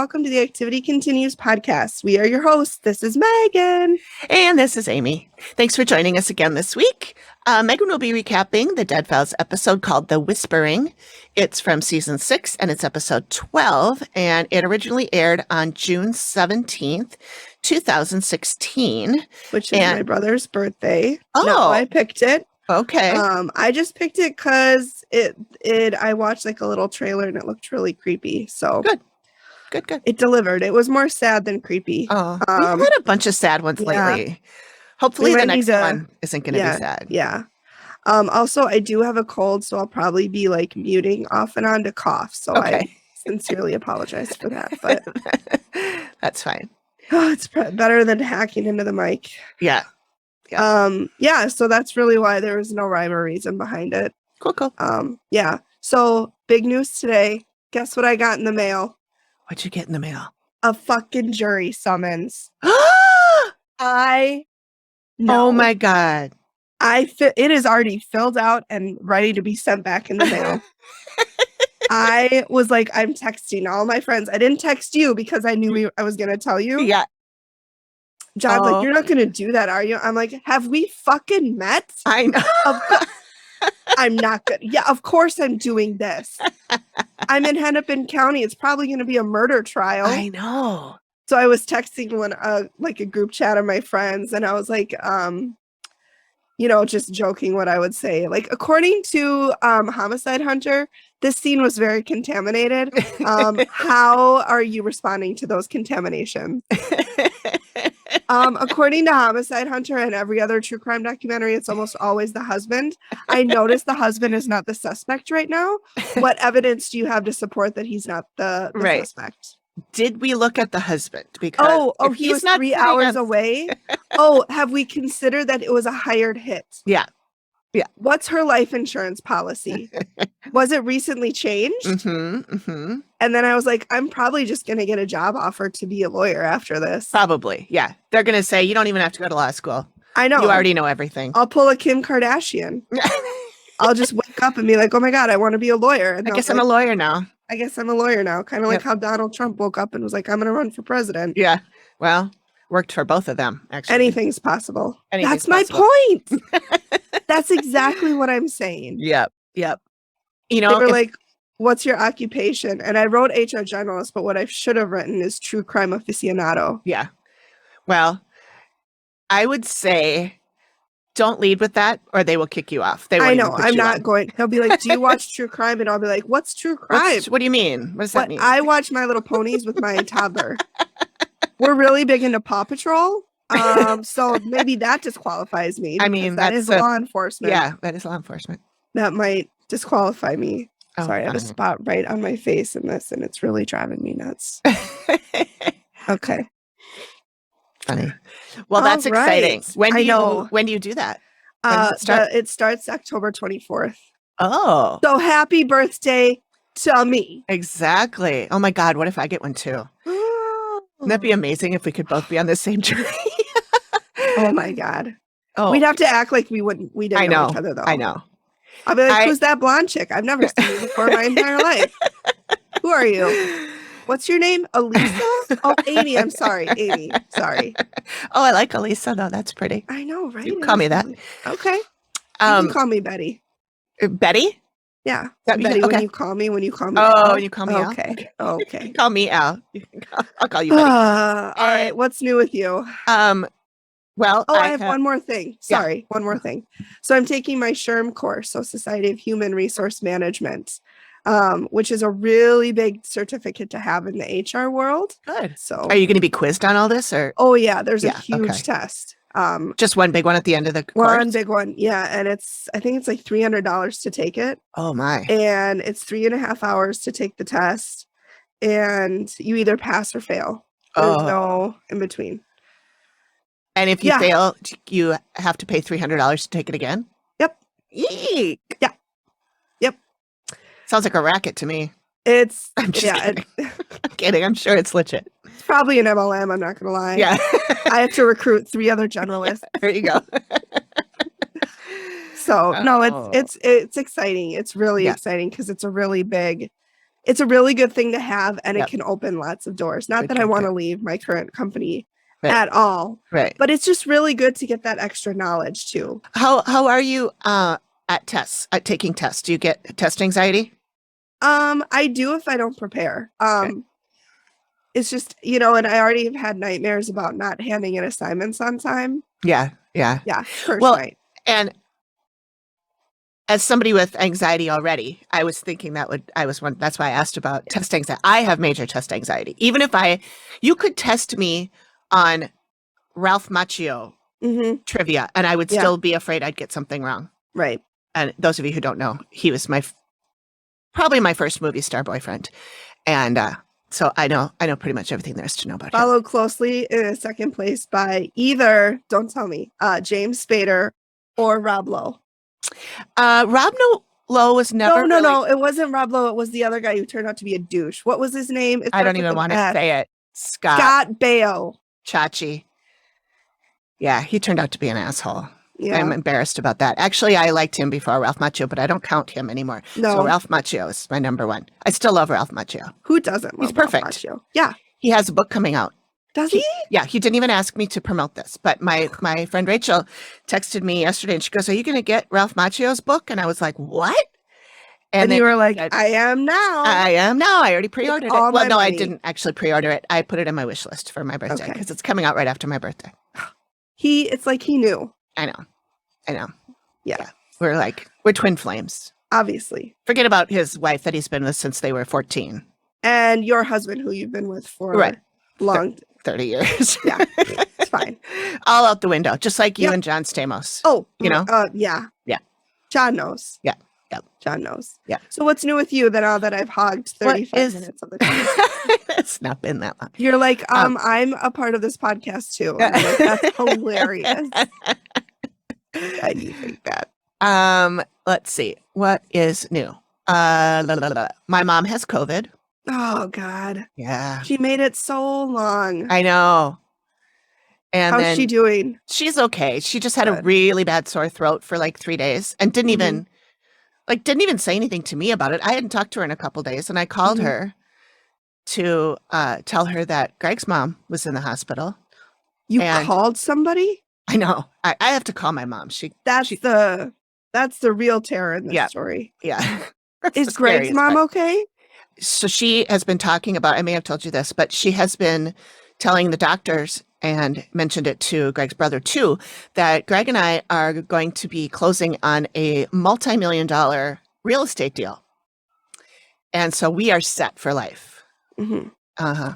welcome to the Activity Continues podcast. We are your hosts. This is Megan. And this is Amy. Thanks for joining us again this week. Megan will be recapping the Dead Files episode called The Whispering. It's from season 6 and it's episode 12. And it originally aired on June 17th, 2016. Which is my brother's birthday. Oh. No, I picked it. Okay. I just picked it because I watched like a little trailer and it looked really creepy. So Good. It delivered. It was more sad than creepy. Oh, we've had a bunch of sad ones lately. Hopefully the next one isn't going to be sad. Yeah. Also, I do have a cold, so I'll probably be like muting off and on to cough. So I sincerely apologize for that. But that's fine. It's better than hacking into the mic. Yeah. So that's really why there was no rhyme or reason behind it. Cool. So big news today. Guess what I got in the mail? What'd you get in the mail? A fucking jury summons. Oh my God. It is already filled out and ready to be sent back in the mail. I was like, I'm texting all my friends. I didn't text you because I knew I was going to tell you. Yeah. John's like, you're not going to do that, are you? I'm like, have we fucking met? I know. I'm not good. Yeah, of course I'm doing this. I'm in Hennepin County. It's probably going to be a murder trial. I know. So I was texting like a group chat of my friends, and I was like, just joking what I would say. Like, according to Homicide Hunter, this scene was very contaminated. How are you responding to those contaminations? According to Homicide Hunter and every other true crime documentary, it's almost always the husband. I noticed the husband is not the suspect right now. What evidence do you have to support that he's not the suspect? Did we look at the husband? Because he was 3 hours away. Have we considered that it was a hired hit? Yeah. What's her life insurance policy? Was it recently changed? Mm-hmm. And then I was like, I'm probably just going to get a job offer to be a lawyer after this. Probably. Yeah. They're going to say, you don't even have to go to law school. I know. You already know everything. I'll pull a Kim Kardashian. I'll just wake up and be like, oh my God, I want to be a lawyer. And I guess I'm a lawyer now. Kind of like how Donald Trump woke up and was like, I'm going to run for president. Yeah. Well, worked for both of them, actually. Anything's possible. Anything's That's possible. my point. That's exactly what I'm saying. Yep. They were like, what's your occupation? And I wrote HR generalist, but what I should have written is true crime aficionado. Yeah. Well, I would say don't lead with that or they will kick you off. I know. I'm not going. They'll be like, do you watch true crime? And I'll be like, what's true crime? What do you mean? What does that mean? I watch My Little Ponies with my toddler. We're really big into Paw Patrol. So maybe that disqualifies me. I mean, that is law enforcement. Yeah, that is law enforcement. That might disqualify me. Oh, sorry, I have a spot right on my face in this, and it's really driving me nuts. Okay. Funny. Well, that's exciting. When do you do that? It starts October 24th. Oh. So happy birthday to me. Exactly. Oh my God, what if I get one too? Wouldn't that be amazing if we could both be on the same jury? Oh my God. Oh. We'd have to act like we didn't know each other though. I know. I'll be like, who's that blonde chick? I've never seen you before in my entire life. Who are you? What's your name? Elisa? Oh, Amy. I'm sorry. Amy. Sorry. Oh, I like Elisa though. That's pretty. I know, right? You call me that. Okay. You can call me Betty. Betty? Yeah. Betty, when you call me Oh, when you call me okay. Al. Okay. Call me Al. I'll call you Betty. All right. What's new with you? Well, I have one more thing. Sorry, one more thing. So I'm taking my SHRM course, so Society of Human Resource Management, which is a really big certificate to have in the HR world. Good. So are you going to be quizzed on all this or? Oh yeah, there's a huge test. Just one big one at the end of the course? One big one. Yeah. And I think it's like $300 to take it. Oh my. And it's 3.5 hours to take the test. And you either pass or fail. There's no in between. And if you fail, you have to pay $300 to take it again? Yep. Eek. Yeah. Yep. Sounds like a racket to me. I'm kidding. I'm sure it's legit. It's probably an MLM. I'm not going to lie. Yeah. I have to recruit 3 other generalists. There you go. So no, it's exciting. It's really exciting because it's a really big It's a really good thing to have, and Yep. it can open lots of doors. Not Good, that I good, want to good. leave my current company Right. at all, Right. but it's just really good to get that extra knowledge too. How are you at taking tests? Do you get test anxiety? I do if I don't prepare. It's just, and I already have had nightmares about not handing in assignments on time. Yeah. First night. And as somebody with anxiety already, I was thinking that's why I asked about test anxiety. I have major test anxiety. Even if you could test me on Ralph Macchio trivia, and I would still be afraid I'd get something wrong. Right. And those of you who don't know, he was probably my first movie star boyfriend. And so I know pretty much everything there is to know about him. Followed closely in second place by either, don't tell me, James Spader or Rob Lowe. Rob Lowe was never. No, it wasn't Rob Lowe. It was the other guy who turned out to be a douche. What was his name? I don't even want to say it. Scott Baio. Chachi. Yeah, he turned out to be an asshole. Yeah. I'm embarrassed about that. Actually, I liked him before Ralph Macchio, but I don't count him anymore. No. So Ralph Macchio is my number one. I still love Ralph Macchio. Who doesn't love He's perfect. Ralph Macchio? Yeah. He has a book coming out. Does he? Yeah, he didn't even ask me to promote this, but my friend Rachel texted me yesterday and she goes, "Are you going to get Ralph Macchio's book?" And I was like, "What?" And you were like, "I am now. I am now. I already pre-ordered it." Well, no, money. I didn't actually pre-order it. I put it in my wish list for my birthday because it's coming out right after my birthday. It's like he knew. I know. Yeah. We're twin flames. Obviously. Forget about his wife that he's been with since they were 14. And your husband who you've been with for long 30 years. Yeah. It's fine. All out the window, just like you and John Stamos. Oh, Yeah. Yeah. John knows. Yeah. Yep. John knows. Yeah. So what's new with you now that I've hogged 35 minutes of the time? It's not been that long. You're like, I'm a part of this podcast too. I'm like, that's hilarious. I do think that. Let's see. What is new? My mom has COVID. Oh God. Yeah. She made it so long. I know. And how's she doing? She's okay. She just had a really bad sore throat for like 3 days and didn't even say anything to me about it. I hadn't talked to her in a couple days, and I called her to tell her that Greg's mom was in the hospital. You called somebody? I know. I have to call my mom. That's the real terror in this story. Yeah. Is Greg's mom okay? So she has been talking about, I may have told you this, but she has been telling the doctors, and mentioned it to Greg's brother too, that Greg and I are going to be closing on a multi-million-dollar real estate deal. And so we are set for life. Mm-hmm. Uh-huh.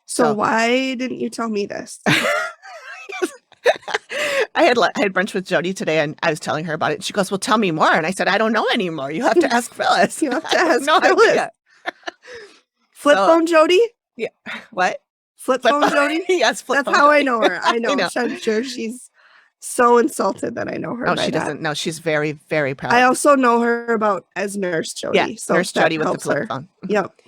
So why didn't you tell me this? I had brunch with Jody today, and I was telling her about it. She goes, "Well, tell me more." And I said, "I don't know anymore. You have to ask Phyllis." You have to ask Phyllis. Idea. Flip phone Jody? Yeah. What? Flip phone Jody? Yes, flip That's phone how Jody. I know her. I know. I'm sure she's so insulted that I know her. No, she doesn't. No, she's very, very proud. I also know her as Nurse Jody. Yeah, so Nurse Jody with the flip her. phone. Yep.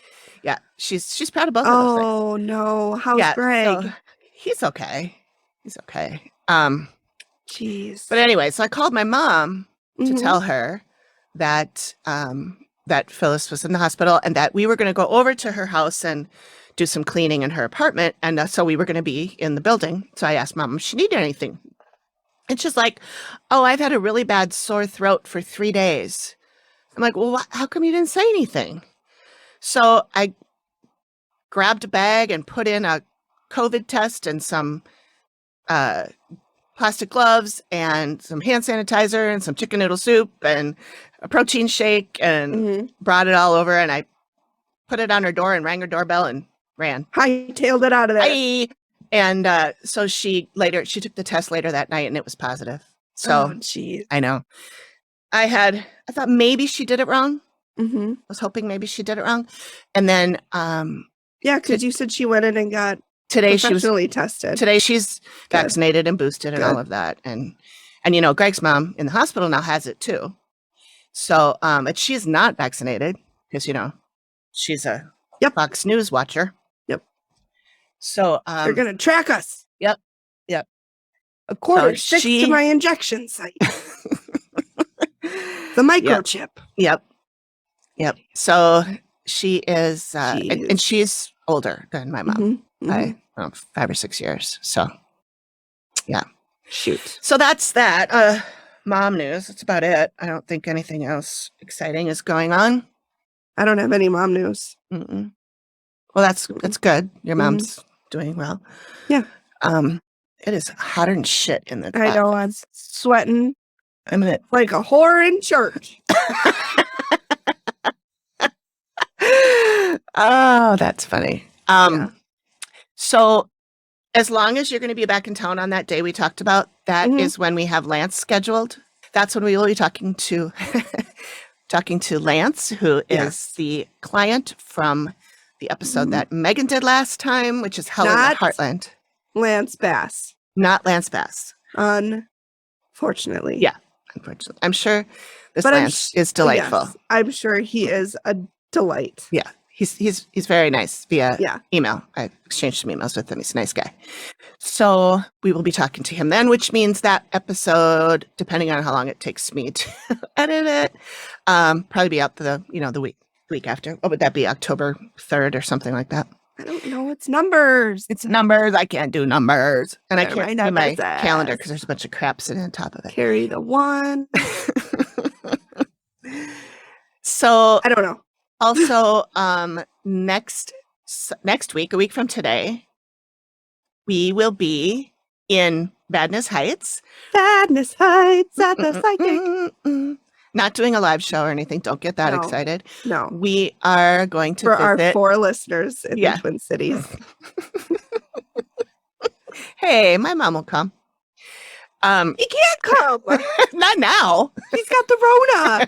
Yeah, she's proud of both of those things. Oh no, how's Greg? So he's okay. He's okay. Jeez. But anyway, so I called my mom to tell her that that Phyllis was in the hospital and that we were going to go over to her house and do some cleaning in her apartment, and so we were going to be in the building. So I asked Mom if she needed anything, and she's like, "Oh, I've had a really bad sore throat for 3 days." I'm like, "Well, how come you didn't say anything?" So I grabbed a bag and put in a COVID test and some plastic gloves and some hand sanitizer and some chicken noodle soup and a protein shake and brought it all over, and I put it on her door and rang her doorbell and ran. Hightailed it out of there. Hi. And so she took the test later that night and it was positive. So geez. I know. I thought maybe she did it wrong. I was hoping maybe she did it wrong. And then because you said she went in and got today professionally tested. Today she's vaccinated and boosted and all of that. And Greg's mom in the hospital now has it too. So but she's not vaccinated because she's a Fox News watcher. Yep. So they're gonna track us. Yep. A quarter sticks to my injection site. The microchip. Yep. So She is, and she's older than my mom by 5 or 6 years. So, yeah. Shoot. So that's that. Mom news. That's about it. I don't think anything else exciting is going on. I don't have any mom news. Mm-mm. Well, that's good. Your mom's doing well. Yeah. It is hotter than shit in the. I know. I'm sweating. I'm gonna like a whore in church. Oh, that's funny. So as long as you're going to be back in town on that day we talked about, that is when we have Lance scheduled. That's when we will be talking to Lance, who is the client from the episode that Megan did last time, which is Hell in the Heartland. Lance Bass. Not Lance Bass. Unfortunately. Yeah, unfortunately. I'm sure Lance is delightful. Yes, I'm sure he is a delight. Yeah. He's very nice via email. I exchanged some emails with him. He's a nice guy. So we will be talking to him then, which means that episode, depending on how long it takes me to edit it, probably be out the week after. What would that be? October 3rd or something like that? I don't know. It's numbers. It's numbers. I can't do numbers. And I can't do my calendar because there's a bunch of crap sitting on top of it. Carry the one. So I don't know. Also, next week, a week from today, we will be in Badness Heights. Badness Heights at the Psychic. Not doing a live show or anything. Don't get that excited. No. We are going to For visit our 4 listeners in the Twin Cities. Hey, my mom will come. He can't come. Not now. He's got the Rona.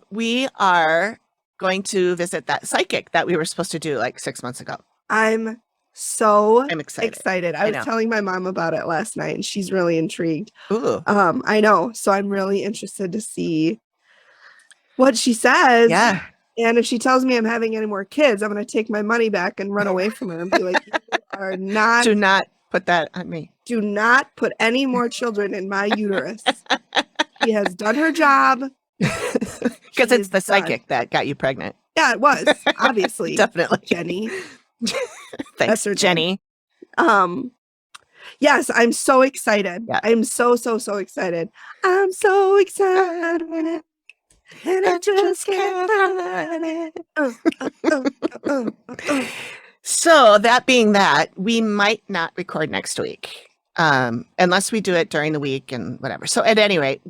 We are going to visit that psychic that we were supposed to do like 6 months ago. I'm excited. I was telling my mom about it last night and she's really intrigued. Ooh. I know. So I'm really interested to see what she says. Yeah. And if she tells me I'm having any more kids, I'm going to take my money back and run away from her and be like, you are not. Do not put that on me. Do not put any more children in my uterus. She has done her job. Because it's the psychic that got you pregnant. Yeah, it was. Obviously. Definitely. Jenny. Thanks, Jenny. Yes, I'm so excited. Yeah. I'm so excited. I'm so excited. And I just can't find it. So that being that, we might not record next week. Unless we do it during the week and whatever. So at any rate,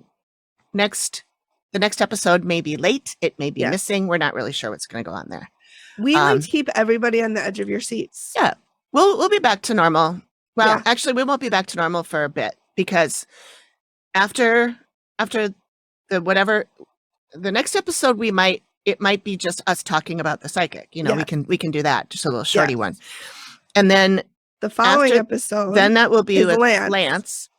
the next episode may be late. It may be missing. We're not really sure what's going to go on there. We like to keep everybody on the edge of your seats. Yeah. We'll be back to normal. Well, actually, we won't be back to normal for a bit because after the next episode, it might be just us talking about the psychic. We can do that, just a little shorty one. And then the following episode, then that will be with Lance.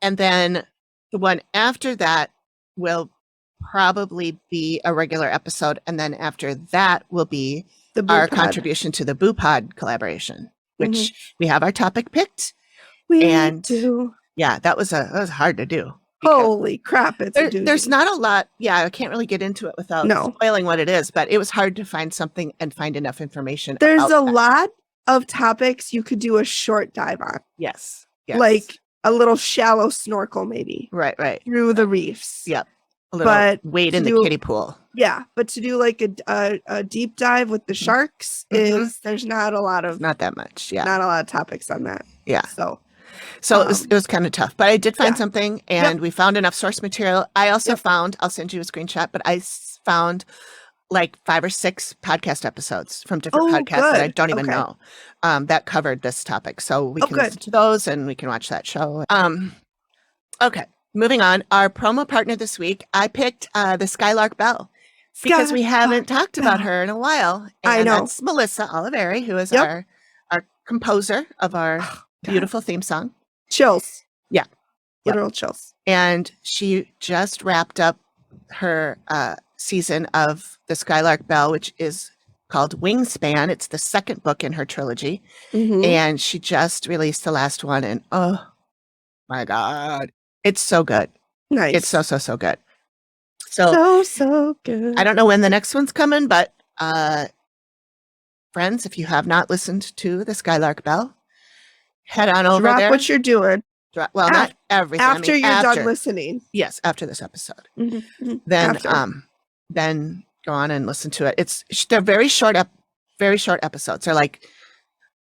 And then the one after that will probably be a regular episode. And then after that will be our contribution to the Boo Pod collaboration, which we have our topic picked. We do. Yeah, that was hard to do. Holy crap. There's not a lot. Yeah, I can't really get into it without spoiling what it is, but it was hard to find something and find enough information. There's a lot of topics you could do a short dive on. Yes. Like a little shallow snorkel, maybe. Right. Through the reefs. Yep. A little wade in the kiddie pool. Yeah, but to do like a deep dive with the sharks there's not a lot of. Not that much. Yeah. Not a lot of topics on that. Yeah. So it was kind of tough, but I did find something, and we found enough source material. I also found, I'll send you a screenshot, but I found like 5 or 6 podcast episodes from different podcasts that I don't even know that covered this topic. So we can listen to those and we can watch that show. Okay, moving on. Our promo partner this week, I picked the Skylark Bell because we haven't talked about her in a while. And I know. That's Melissa Oliveri, who is our composer of our beautiful theme song. Chills. Yeah. Literal chills. And she just wrapped up her season of the Skylark Bell, which is called Wingspan. It's the second book in her trilogy. And she just released the last one. And oh my God, it's so good. Nice. It's so good. So good. I don't know when the next one's coming, but friends, if you have not listened to the Skylark Bell, head on over Drop there. what you're doing. Not everything. After you're done listening. Yes, after this episode. Mm-hmm. Then go on and listen to it. They're very short episodes. They're like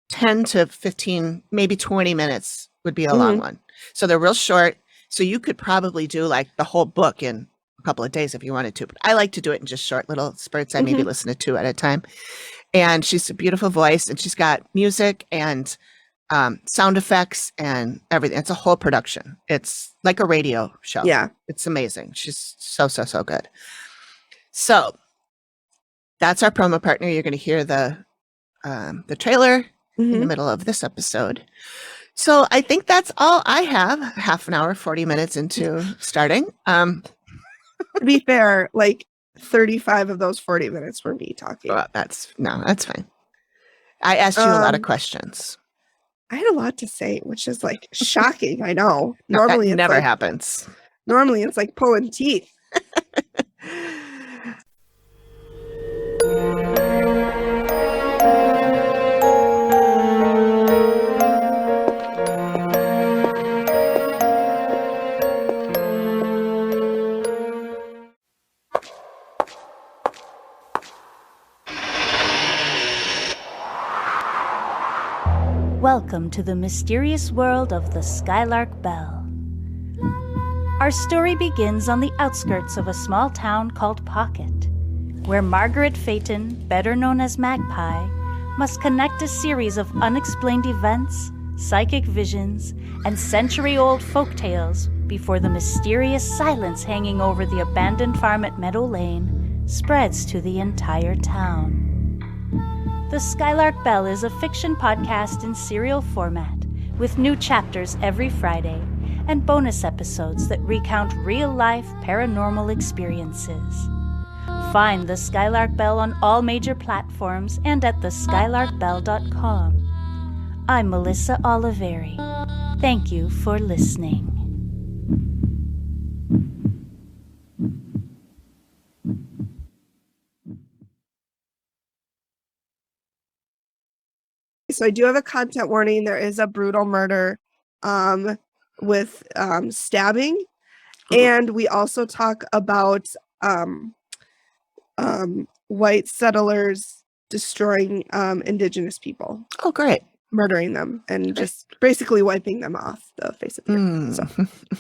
10 to 15, maybe 20 minutes would be a long one. So they're real short. So you could probably do like the whole book in a couple of days if you wanted to. But I like to do it in just short little spurts. I maybe listen to 2 at a time. And she's a beautiful voice, and she's got music and sound effects and everything. It's a whole production. It's like a radio show. Yeah. It's amazing. She's so good. So that's our promo partner. You're going to hear the trailer in the middle of this episode. So I think that's all I have. Half an hour, 40 minutes into starting. To be fair, like 35 of those 40 minutes were me talking. Well, that's fine. I asked you a lot of questions. I had a lot to say, which is like shocking. I know. Normally it never happens. Normally it's like pulling teeth. Welcome to the mysterious world of the Skylark Bell. Our story begins on the outskirts of a small town called Pocket, where Margaret Phaeton, better known as Magpie, must connect a series of unexplained events, psychic visions, and century-old folktales before the mysterious silence hanging over the abandoned farm at Meadow Lane spreads to the entire town. The Skylark Bell is a fiction podcast in serial format, with new chapters every Friday and bonus episodes that recount real-life paranormal experiences. Find the Skylark Bell on all major platforms and at theskylarkbell.com. I'm Melissa Oliveri. Thank you for listening. So I do have a content warning. There is a brutal murder with stabbing. And we also talk about white settlers destroying indigenous people. Oh, great. Murdering them and just basically wiping them off the face of the earth.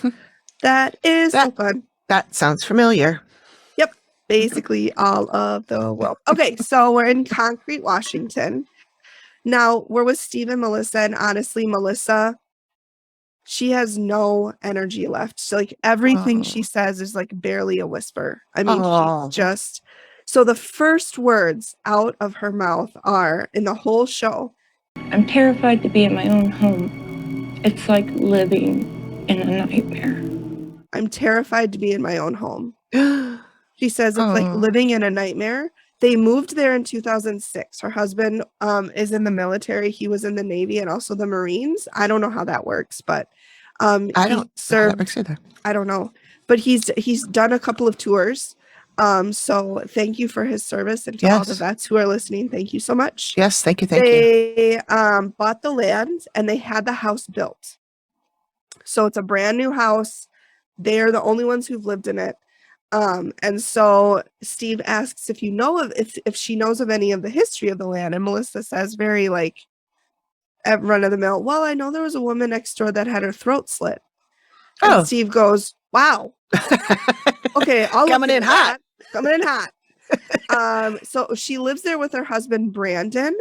So that is so fun. That sounds familiar. Yep. Basically all of the world. Okay, so we're in Concrete, Washington. Now, we're with Steve and Melissa, and honestly, Melissa, she has no energy left. So, like, everything she says is, like, barely a whisper. I mean, so the first words out of her mouth are, in the whole show, I'm terrified to be in my own home. It's like living in a nightmare. I'm terrified to be in my own home. She says it's like living in a nightmare. They moved there in 2006. Her husband is in the military. He was in the Navy and also the Marines. I don't know how that works, but I don't know. But he's done a couple of tours. So thank you for his service, and to all the vets who are listening, thank you so much. Yes, thank you. They bought the land and they had the house built. So it's a brand new house. They're the only ones who've lived in it. And so Steve asks if she knows of any of the history of the land, and Melissa says very like run of the mill, well, I know there was a woman next door that had her throat slit. And Steve goes, wow. Okay, I'll coming in hot. So she lives there with her husband Brandon,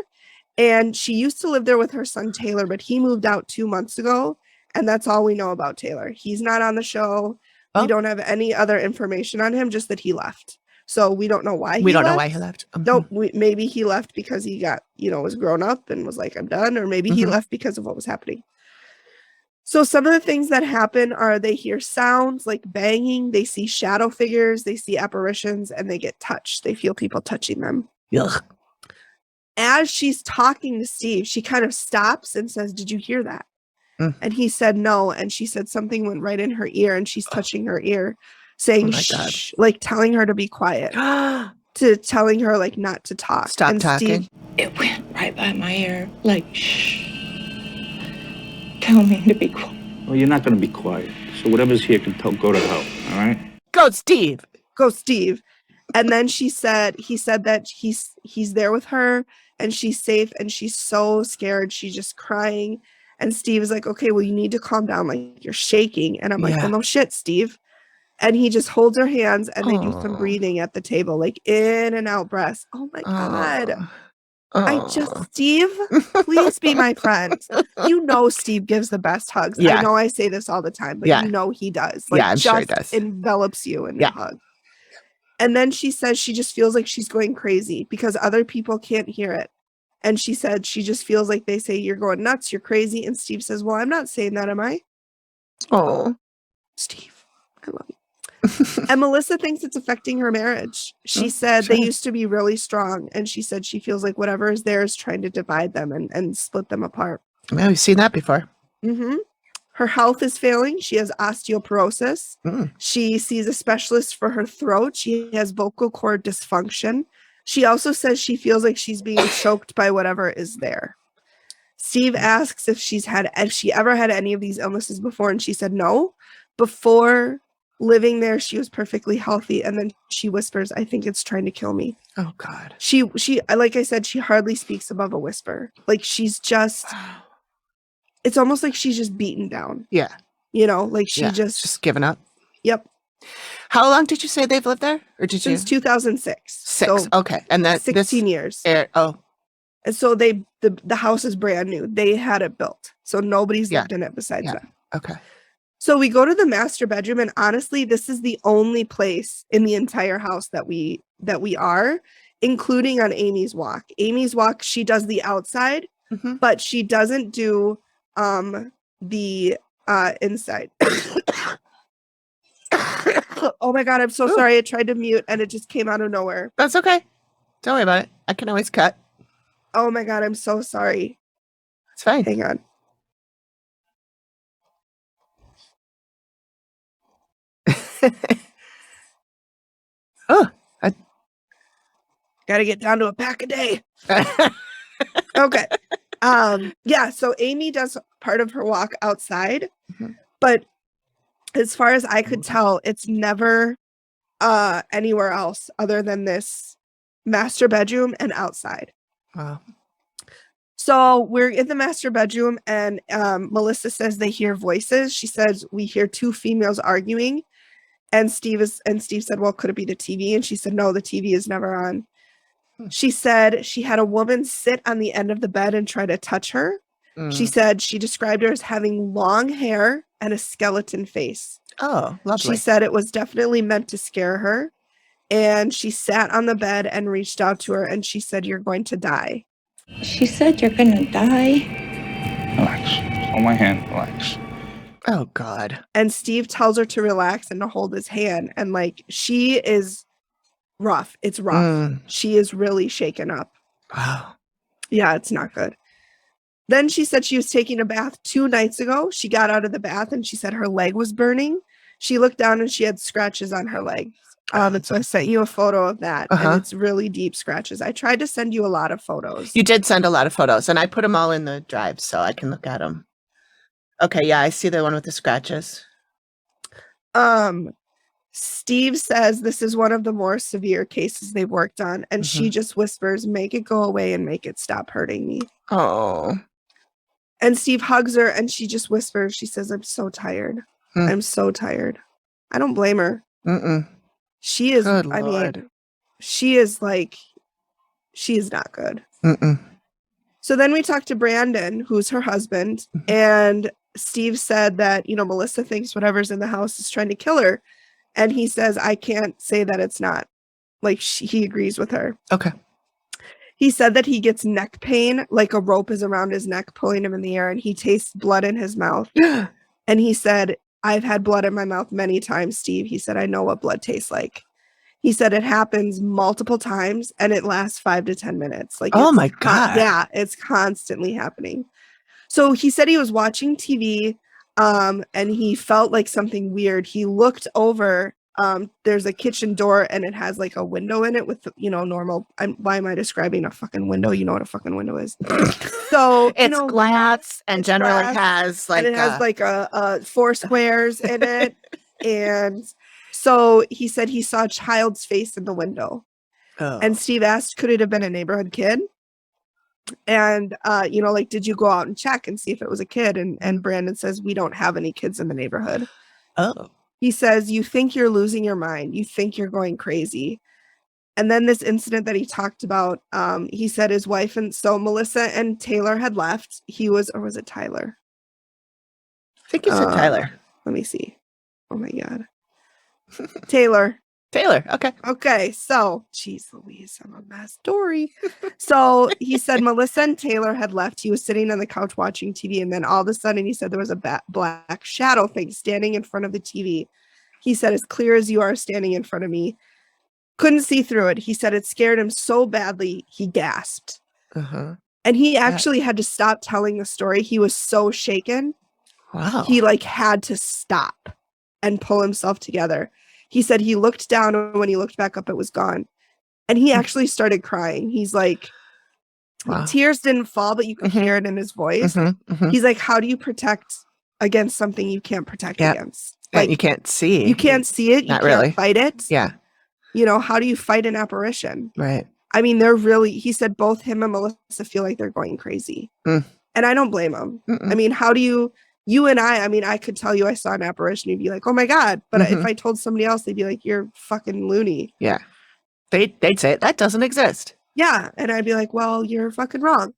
and she used to live there with her son Taylor, but he moved out 2 months ago, and that's all we know about Taylor. He's not on the show. We don't have any other information on him, just that he left. So we don't know why he left. No, maybe he left because he got, was grown up and was like, I'm done. Or maybe he left because of what was happening. So some of the things that happen are they hear sounds like banging. They see shadow figures. They see apparitions, and they get touched. They feel people touching them. Ugh. As she's talking to Steve, she kind of stops and says, did you hear that? And he said no, and she said something went right in her ear, and she's touching her ear. saying, Oh my God. shh, like telling her to be quiet, to telling her like not to talk. Stop and talking. It went right by my ear, like, shh. Tell me to be quiet. Well, you're not going to be quiet. So whatever's here can go to hell, all right? Go, Steve. Go, Steve. And then he said that he's there with her and she's safe and she's so scared. She's just crying. And Steve is like, okay, well, you need to calm down. Like, you're shaking. And I'm like, well, no shit, Steve. And he just holds her hands and they do some breathing at the table, like in and out breaths. Oh my God. Steve, please be my friend. You know Steve gives the best hugs. Yeah. I know I say this all the time, but you know he does. Like, I'm sure he does. Envelops you in a hug. And then she says she just feels like she's going crazy because other people can't hear it. And she said she just feels like they say, you're going nuts, you're crazy. And Steve says, well, I'm not saying that, am I? Oh, Steve, I love you. And Melissa thinks it's affecting her marriage. She said they used to be really strong. And she said she feels like whatever is there is trying to divide them and split them apart. Well, we've seen that before. Mm-hmm. Her health is failing. She has osteoporosis. She sees a specialist for her throat. She has vocal cord dysfunction. She also says she feels like she's being choked by whatever is there. Steve asks if she ever had any of these illnesses before, and she said no. Before living there, she was perfectly healthy, and then she whispers, I think it's trying to kill me. Oh God. She like I said, she hardly speaks above a whisper. Like, she's just it's almost like she's just beaten down. Yeah. You know, like she just given up. Yep. How long did you say they've lived there? Or did Since 2006. So, okay. And that 16 years. And so the house is brand new. They had it built. So nobody's lived in it besides them. Okay. So we go to the master bedroom, and honestly, this is the only place in the entire house that we are, including on Amy's walk. Amy's walk, she does the outside, but she doesn't do the inside. Oh my God, I'm so sorry. I tried to mute and it just came out of nowhere. That's okay. Don't worry about it. I can always cut. Oh my God, I'm so sorry. It's fine. Hang on. Gotta get down to a pack a day. Okay. So Amy does part of her walk outside, but as far as I could tell, it's never anywhere else other than this master bedroom and outside. Wow. So we're in the master bedroom, and Melissa says they hear voices. She says we hear two females arguing, and Steve said, well, could it be the TV? And she said, no, the TV is never on. She said she had a woman sit on the end of the bed and try to touch her. She said she described her as having long hair and a skeleton face. Oh, lovely. She said it was definitely meant to scare her. And she sat on the bed and reached out to her, and she said, you're going to die. She said you're gonna die. Relax. Hold my hand. Relax. Oh, God. And Steve tells her to relax and to hold his hand. And like, she is rough. It's rough. She is really shaken up. Wow. Yeah, it's not good. Then she said she was taking a bath 2 nights ago. She got out of the bath and she said her leg was burning. She looked down and she had scratches on her leg. And so I sent you a photo of that. And it's really deep scratches. I tried to send you a lot of photos. You did send a lot of photos, and I put them all in the drive so I can look at them. Okay, yeah, I see the one with the scratches. Steve says this is one of the more severe cases they've worked on, and she just whispers, make it go away and make it stop hurting me. Oh. And Steve hugs her, and she just whispers, she says, I'm so tired. I'm so tired. I don't blame her. She is, Good I Lord. mean, she is not good. So then we talked to Brandon, who's her husband, and Steve said that, Melissa thinks whatever's in the house is trying to kill her. And he says, I can't say that it's not. Like, he agrees with her. Okay. He said that he gets neck pain, like a rope is around his neck, pulling him in the air, and he tastes blood in his mouth. And he said, I've had blood in my mouth many times, Steve. He said, I know what blood tastes like. He said it happens multiple times and it lasts 5 to 10 minutes. Like, oh my God. Yeah, it's constantly happening. So he said he was watching TV and he felt like something weird. He looked over there's a kitchen door and it has like a window in it with, normal. Why am I describing a fucking window? You know what a fucking window is. So it's glass and it's generally glass, has like and it has like a 4 squares in it. And so he said he saw a child's face in the window. Oh. And Steve asked, could it have been a neighborhood kid? And, like, did you go out and check and see if it was a kid? And Brandon says, we don't have any kids in the neighborhood. Oh. He says, you think you're losing your mind. You think you're going crazy. And then this incident that he talked about, he said his wife so Melissa and Taylor had left. Or was it Tyler? I think you said Tyler. Let me see. Oh my God. Taylor. Okay. Okay. So, geez Louise, I'm a mess. Story. So he said Melissa and Taylor had left. He was sitting on the couch watching TV. And then all of a sudden he said there was a black shadow thing standing in front of the TV. He said, as clear as you are standing in front of me. Couldn't see through it. He said it scared him so badly, he gasped. Uh-huh. And he actually had to stop telling the story. He was so shaken. Wow. He had to stop and pull himself together. He said he looked down, and when he looked back up, it was gone. And he actually started crying. He's like, wow. Tears didn't fall, but you could hear it in his voice. He's like, how do you protect against something you can't protect against? Like, you can't see. You can't see it. Not you can't really. fight it. Yeah. How do you fight an apparition? Right. I mean, he said both him and Melissa feel like they're going crazy. And I don't blame them. I mean, how do you and I could tell you I saw an apparition. You'd be like, oh my God. But if I told somebody else, they'd be like, you're fucking loony. Yeah. They'd say that doesn't exist. Yeah. And I'd be like, well, you're fucking wrong.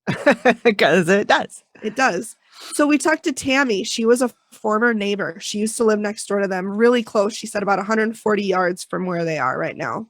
Because it does. It does. So we talked to Tammy. She was a former neighbor. She used to live next door to them, really close. She said about 140 yards from where they are right now.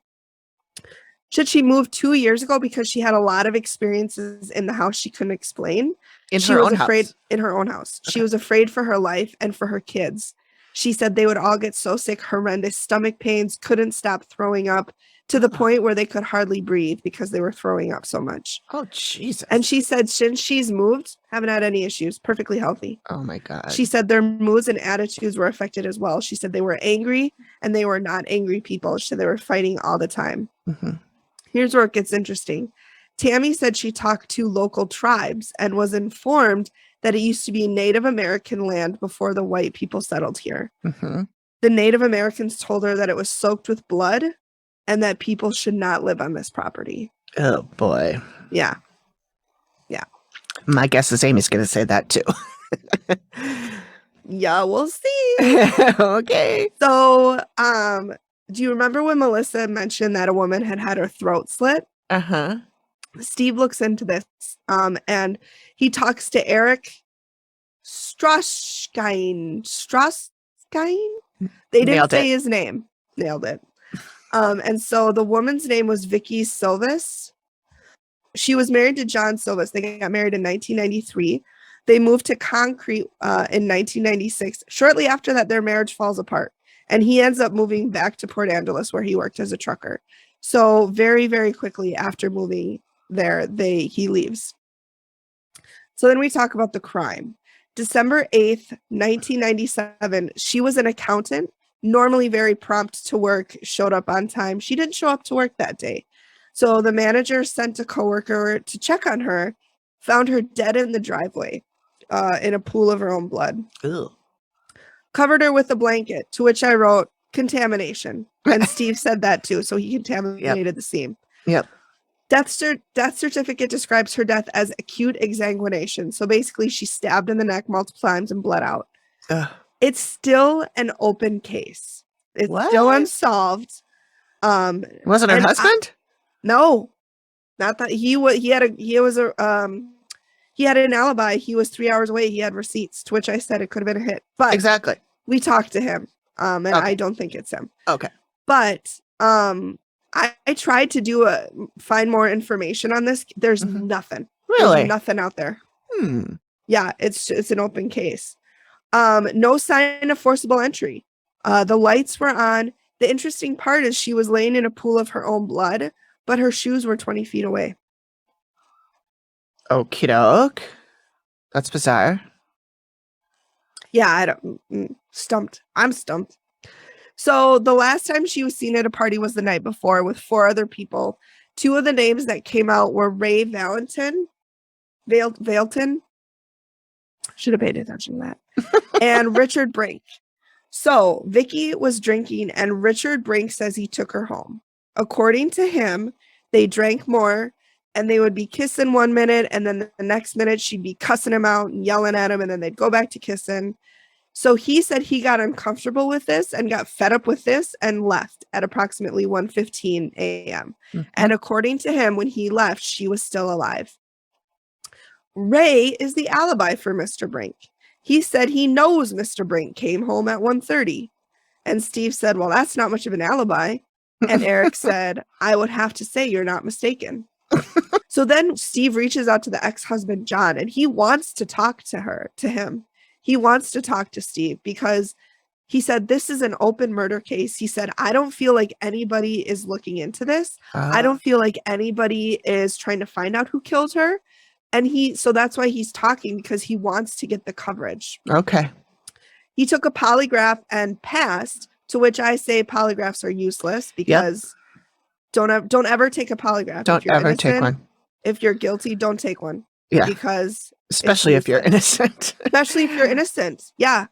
She moved 2 years ago because she had a lot of experiences in the house she couldn't explain. In her own house. Okay. She was afraid for her life and for her kids. She said they would all get so sick, horrendous stomach pains, couldn't stop throwing up to the point where they could hardly breathe because they were throwing up so much. Oh, Jesus. And she said since she's moved, haven't had any issues, perfectly healthy. Oh, my God. She said their moods and attitudes were affected as well. She said they were angry and they were not angry people. She said they were fighting all the time. Here's where it gets interesting. Tammy said she talked to local tribes and was informed that it used to be Native American land before the white people settled here. The Native Americans told her that it was soaked with blood and that people should not live on this property. Oh, boy. Yeah. My guess is Amy's going to say that, too. Yeah, we'll see. Okay. So, do you remember when Melissa mentioned that a woman had her throat slit? Uh-huh. Steve looks into this, and he talks to Eric Strauskine. They didn't say his name. Nailed it. And so the woman's name was Vicky Silvis. She was married to John Silvis. They got married in 1993. They moved to Concrete in 1996. Shortly after that, their marriage falls apart. And he ends up moving back to Port Angeles, where he worked as a trucker. So very, very quickly after moving there, he leaves. So then we talk about the crime. December 8th, 1997, she was an accountant, normally very prompt to work, showed up on time. She didn't show up to work that day. So the manager sent a coworker to check on her, found her dead in the driveway in a pool of her own blood. Ew. Covered her with a blanket, to which I wrote contamination. And Steve said that too. So he contaminated the scene. Yep. Death certificate describes her death as acute exsanguination. So basically she stabbed in the neck multiple times and bled out. Ugh. It's still an open case. It's still unsolved. Wasn't her husband? No, not that he had an alibi. He was 3 hours away. He had receipts, to which I said it could have been a hit. But exactly. We talked to him, and okay. I don't think it's him. Okay. But I tried to find more information on this. There's nothing. Really? There's nothing out there. Yeah, it's an open case. No sign of forcible entry. The lights were on. The interesting part is she was laying in a pool of her own blood, but her shoes were 20 feet away. Okie doke. That's bizarre. Yeah, stumped. I'm stumped. So the last time she was seen at a party was the night before with 4 other people. 2 of the names that came out were Ray Valentin. Should have paid attention to that. And Richard Brink. So Vicky was drinking and Richard Brink says he took her home. According to him, they drank more and they would be kissing 1 minute and then the next minute she'd be cussing him out and yelling at him and then they'd go back to kissing. So he said he got uncomfortable with this and got fed up with this and left at approximately 1:15 a.m. Mm-hmm. And according to him, when he left, she was still alive. Ray is the alibi for Mr. Brink. He said he knows Mr. Brink came home at 1:30. And Steve said, well, that's not much of an alibi. And Eric said, I would have to say you're not mistaken. So then Steve reaches out to the ex-husband, John, and he wants to talk to him. He wants to talk to Steve because he said, this is an open murder case. He said, I don't feel like anybody is looking into this. I don't feel like anybody is trying to find out who killed her. And so that's why he's talking, because he wants to get the coverage. Okay. He took a polygraph and passed, to which I say polygraphs are useless because don't ever take a polygraph. Don't ever take one. If you're guilty, don't take one. Yeah. Because especially if you're innocent. Especially if you're innocent. Yeah.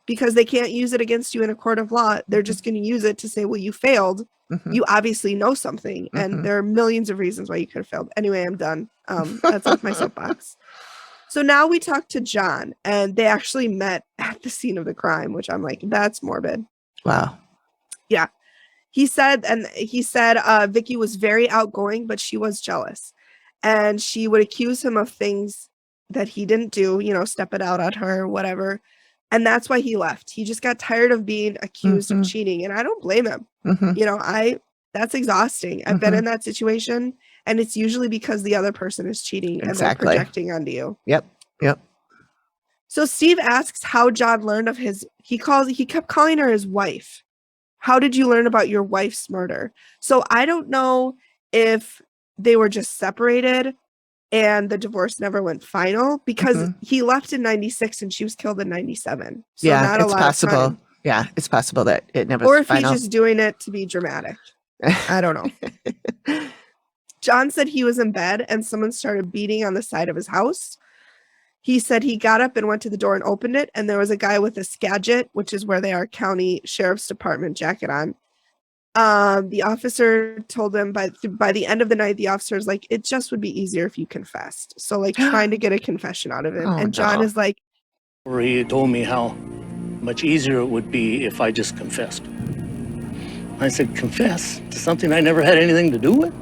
Because they can't use it against you in a court of law. They're just going to use it to say, well, you failed. Mm-hmm. You obviously know something. Mm-hmm. And there are millions of reasons why you could have failed. Anyway, I'm done. That's off my soapbox. So now we talk to John, and they actually met at the scene of the crime, which I'm like, that's morbid. Wow. Yeah. He said Vicky was very outgoing, but she was jealous. And she would accuse him of things that he didn't do, step it out on her, whatever. And that's why he left. He just got tired of being accused of cheating. And I don't blame him. Mm-hmm. That's exhausting. I've been in that situation. And it's usually because the other person is cheating and they're projecting onto you. Yep. So Steve asks how John learned of he kept calling her his wife. How did you learn about your wife's murder? So I don't know if they were just separated and the divorce never went final, because he left in 96 and she was killed in 97. So yeah, not a it's lot possible. Of time. Yeah, it's possible that it never. Or if final. he's just doing it to be dramatic. I don't know. John said he was in bed and someone started beating on the side of his house. He said he got up and went to the door and opened it, and there was a guy with a Skagit, which is where they are, County Sheriff's Department jacket on. The officer told him by the end of the night, the officer's like, it just would be easier if you confessed. So like trying to get a confession out of him. And John is like, he told me how much easier it would be if I just confessed. I said, confess to something I never had anything to do with?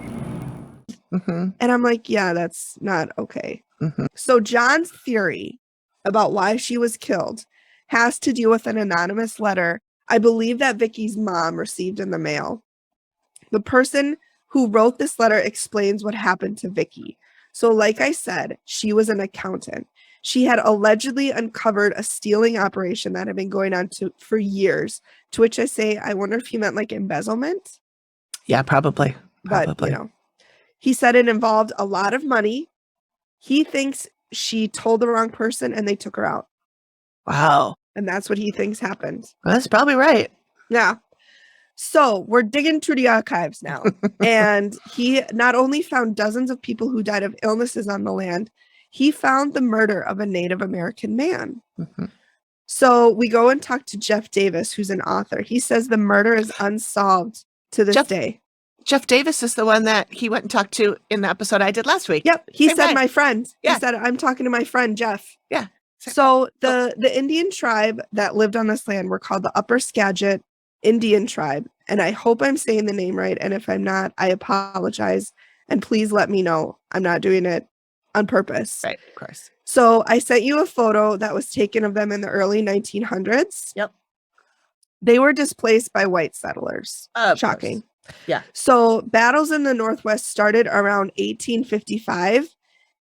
And I'm like, yeah, that's not okay. Mm-hmm. So John's theory about why she was killed has to do with an anonymous letter I believe that Vicky's mom received in the mail. The person who wrote this letter explains what happened to Vicky. So like I said, she was an accountant. She had allegedly uncovered a stealing operation that had been going on for years, to which I say, I wonder if he meant like embezzlement. Yeah, probably. But, he said it involved a lot of money. He thinks she told the wrong person and they took her out. Wow. And that's what he thinks happened. Well, that's probably right. Yeah. So we're digging through the archives now. And he not only found dozens of people who died of illnesses on the land, he found the murder of a Native American man. Mm-hmm. So we go and talk to Jeff Davis, who's an author. He says the murder is unsolved to this day. Jeff Davis is the one that he went and talked to in the episode I did last week. Yep. He Same said, guy. my friend. Yeah. He said, I'm talking to my friend, Jeff. Yeah. So the Indian tribe that lived on this land were called the Upper Skagit Indian tribe. And I hope I'm saying the name right. And if I'm not, I apologize. And please let me know. I'm not doing it on purpose. Right, of course. So I sent you a photo that was taken of them in the early 1900s. Yep. They were displaced by white settlers. Shocking. Course. Yeah. So battles in the Northwest started around 1855.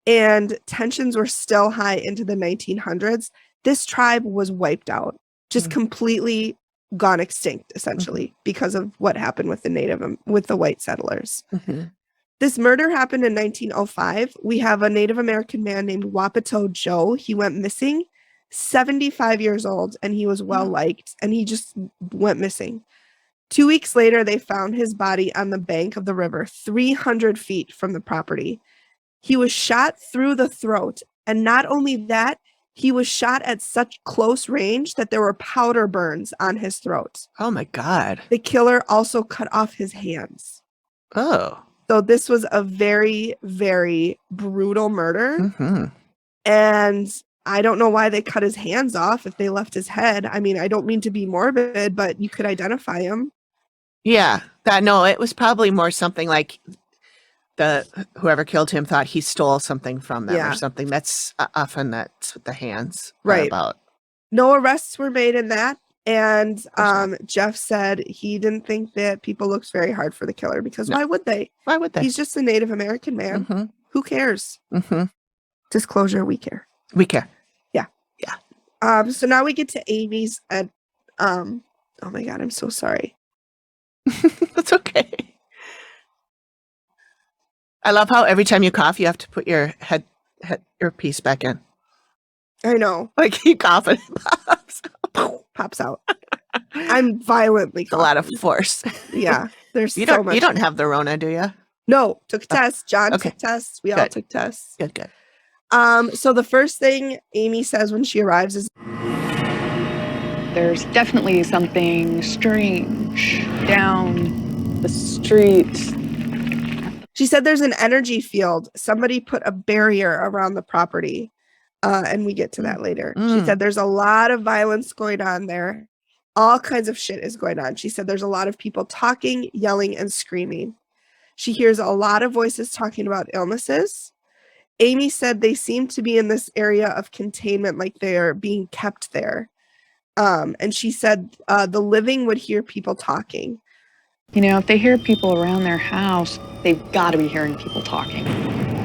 And tensions were still high into the 1900s. This tribe was wiped out, just completely gone extinct, essentially, because of what happened with the white settlers. Mm-hmm. This murder happened in 1905. We have a Native American man named Wapato Joe. He went missing 75 years old, and he was well liked, and he just went missing. 2 weeks later, they found his body on the bank of the river, 300 feet from the property. He was shot through the throat, and not only that, he was shot at such close range that there were powder burns on his throat. Oh my God. The killer also cut off his hands. Oh. So this was a very, very brutal murder. Mm-hmm. And I don't know why they cut his hands off if they left his head. I mean, I don't mean to be morbid, but you could identify him. Yeah. No, it was probably more something like whoever killed him thought he stole something from them or something. That's often that's what the hands are about. No arrests were made in that. And Jeff said he didn't think that people looked very hard for the killer because why would they? Why would they? He's just a Native American man. Mm-hmm. Who cares? Mm-hmm. Disclosure, we care. We care. Yeah. Yeah. So now we get to Amy's oh my God, I'm so sorry. That's okay. I love how every time you cough, you have to put your head earpiece back in. I know. Like you cough and it pops out. I'm violently coughing. A lot of force. Yeah. There's you so don't much. You don't have the Rona, do you? No, took a test. John took tests. We all took tests. Good. So the first thing Amy says when she arrives is there's definitely something strange down the street. She said there's an energy field. Somebody put a barrier around the property. And we get to that later. She said there's a lot of violence going on there. All kinds of shit is going on. She said there's a lot of people talking, yelling, and screaming. She hears a lot of voices talking about illnesses. Amy said they seem to be in this area of containment, like they're being kept there. And she said the living would hear people talking. You know, if they hear people around their house, they've got to be hearing people talking.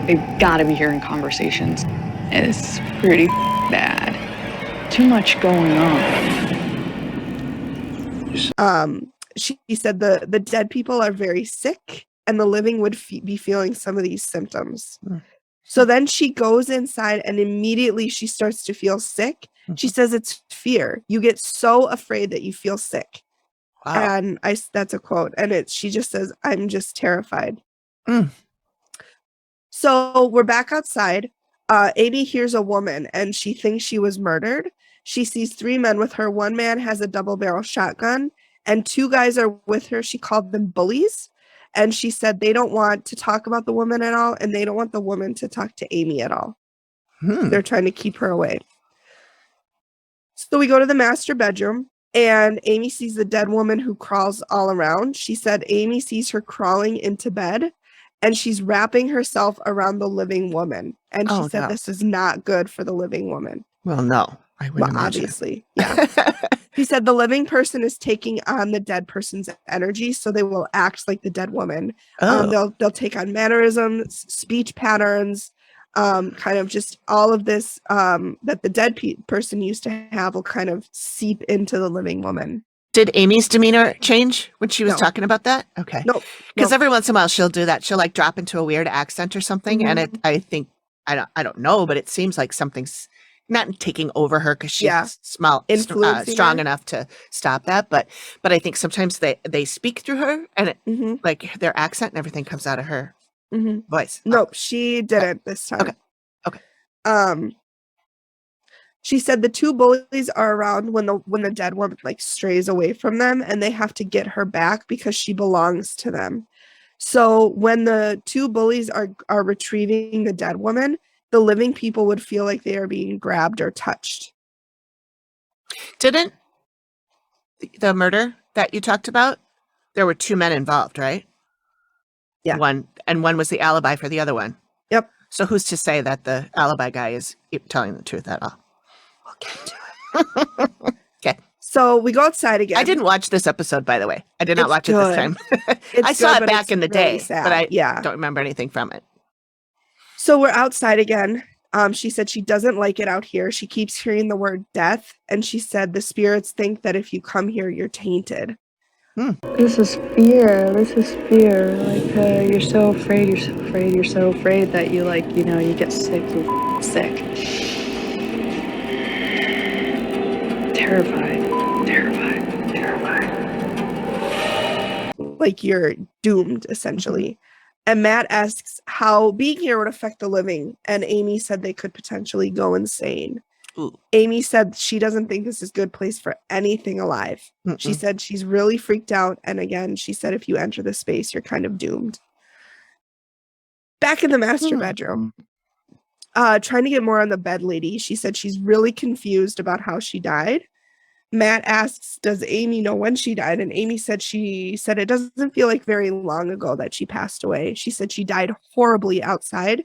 They've got to be hearing conversations. It's pretty bad. Too much going on. She said the dead people are very sick, and the living would be feeling some of these symptoms. So then she goes inside, and immediately she starts to feel sick. She says it's fear. You get so afraid that you feel sick. Wow. And that's a quote. And she just says, I'm just terrified. So we're back outside. Amy hears a woman and she thinks she was murdered. She sees 3 men with her. One man has a double-barrel shotgun and 2 guys are with her. She called them bullies. And she said they don't want to talk about the woman at all. And they don't want the woman to talk to Amy at all. They're trying to keep her away. So we go to the master bedroom. And Amy sees the dead woman who crawls all around. She said Amy sees her crawling into bed and she's wrapping herself around the living woman. And she said this is not good for the living woman. Well, no, I wouldn't imagine. Obviously. Yeah. She said the living person is taking on the dead person's energy, so they will act like the dead woman. They'll take on mannerisms, speech patterns, kind of just all of this that the dead person used to have will kind of seep into the living woman. Did Amy's demeanor change when she was talking about that? Okay. No. Because every once in a while she'll do that. She'll like drop into a weird accent or something. And I think, I don't know, but it seems like something's not taking over her because she's strong enough to stop that. But I think sometimes they speak through her and it, like their accent and everything comes out of her voice. Nope, she didn't this time. Okay. She said the 2 bullies are around when the dead woman like strays away from them and they have to get her back because she belongs to them. So when the 2 bullies are retrieving the dead woman, the living people would feel like they are being grabbed or touched. Didn't the murder that you talked about, there were 2 men involved, right? Yeah. One was the alibi for the other one. Yep. So who's to say that the alibi guy is telling the truth at all? We'll get to it. Okay. So we go outside again. I didn't watch this episode, by the way. I did not watch it this time. I saw it back in the day, but I don't remember anything from it. So we're outside again. She said she doesn't like it out here. She keeps hearing the word death. And she said the spirits think that if you come here, you're tainted. This is fear. Like, you're so afraid that you you get sick. You're sick. terrified, terrified, terrified. Like you're doomed, essentially. And Matt asks how being here would affect the living. And Amy said they could potentially go insane. Ooh. Amy said she doesn't think this is a good place for anything alive. She said she's really freaked out. And again, she said if you enter the space, you're kind of doomed. Back in the master bedroom, trying to get more on the bed lady, she said she's really confused about how she died. Matt asks, does Amy know when she died? And Amy said it doesn't feel like very long ago that she passed away. She said she died horribly outside.